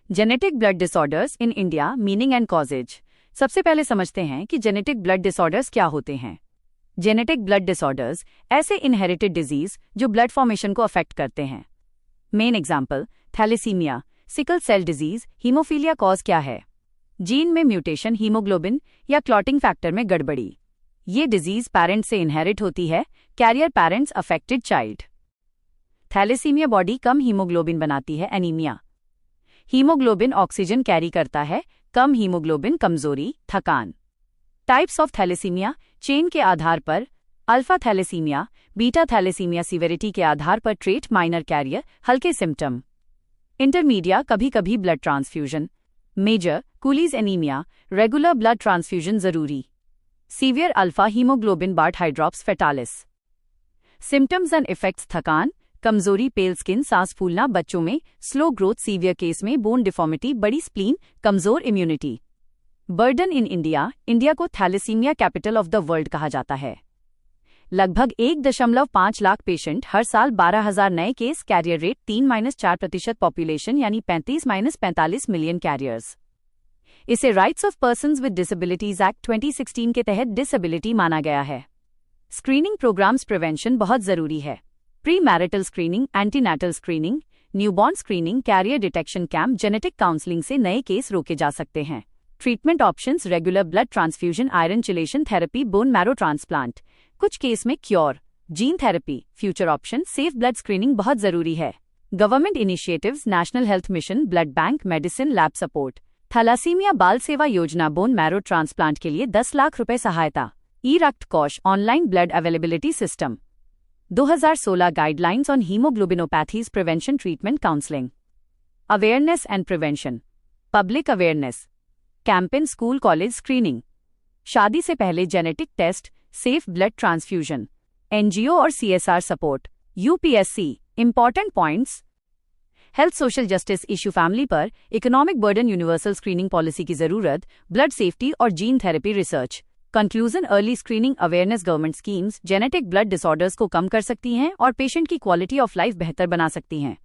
Genetic blood disorders in India, meaning and causes. सबसे पहले समझते हैं कि जेनेटिक ब्लड डिसऑर्डर्स क्या होते हैं। जेनेटिक ब्लड डिसऑर्डर्स ऐसे इनहेरिटेड डिजीज जो ब्लड फॉर्मेशन को अफेक्ट करते हैं। Main example thalassaemia, sickle cell disease, haemophilia cause क्या है? जीन में म्यूटेशन, हीमोग्लोबिन या क्लॉटिंग फैक्टर में गड़बड़ी। ये डिजीज पेरेंट्स से इनहेरिट होती है, carrier parents, affected child. Thalassaemia body कम हीमोग्लोबिन बनाती है, एनीमिया। हीमोग्लोबिन ऑक्सीजन कैरी करता है, कम हीमोग्लोबिन, कमजोरी, थकान। टाइप्स ऑफ थैलेसीमिया चेन के आधार पर alpha thalassaemia, beta thalassaemia severity के आधार पर ट्रेट, माइनर कैरियर, हल्के सिम्टम। इंटरमीडिया कभी कभी blood transfusion. Major Cooley's anaemia, regular blood transfusion जरूरी। Severe alpha haemoglobin Bart hydrops fetalis. Symptoms and effects थकान, कमजोरी, पेल स्किन, सांस फूलना बच्चों में, स्लो ग्रोथ, सीवियर केस में बोन डिफॉर्मिटी, बड़ी स्प्लीन, कमजोर immunity. Burden in India, India को thalassaemia capital of the world कहा जाता है। लगभग 1.5 लाख पेशेंट हर साल, 12,000 नए केस, कैरियर रेट 3-4% पॉपुलेशन यानी 35-45 मिलियन कैरियर्स। इसे rights of persons with disabilities act 2016 के तहत डिसेबिलिटी माना गया है। स्क्रीनिंग प्रोग्राम्स, प्रिवेंशन बहुत जरूरी है। Premarital screening, antenatal screening, newborn screening, carrier detection camp, genetic counselling से नए केस रोके जा सकते हैं। Treatment options, regular blood transfusion, iron chelation therapy, bone marrow transplant, कुछ केस में cure, gene therapy. Future option, safe blood screening बहुत जरूरी है। Government initiatives, national health mission, blood bank, medicine, lab support. Thalassaemia Bal Seva योजना, bone marrow transplant के लिए 10 लाख रुपए सहायता। E Rakt Kosh, online blood availability system. 2016 guidelines on haemoglobinopathies, prevention, treatment, counselling. Awareness and prevention, public awareness campaign, school college screening, शादी से पहले genetic test, safe blood transfusion, NGO और CSR support. UPSC important points, health social justice issue, family पर economic burden, universal screening policy की जरूरत, blood safety और gene therapy research. Conclusion, early screening awareness, government schemes genetic blood disorders को कम कर सकती हैं और पेशेंट की क्वालिटी ऑफ लाइफ बेहतर बना सकती हैं।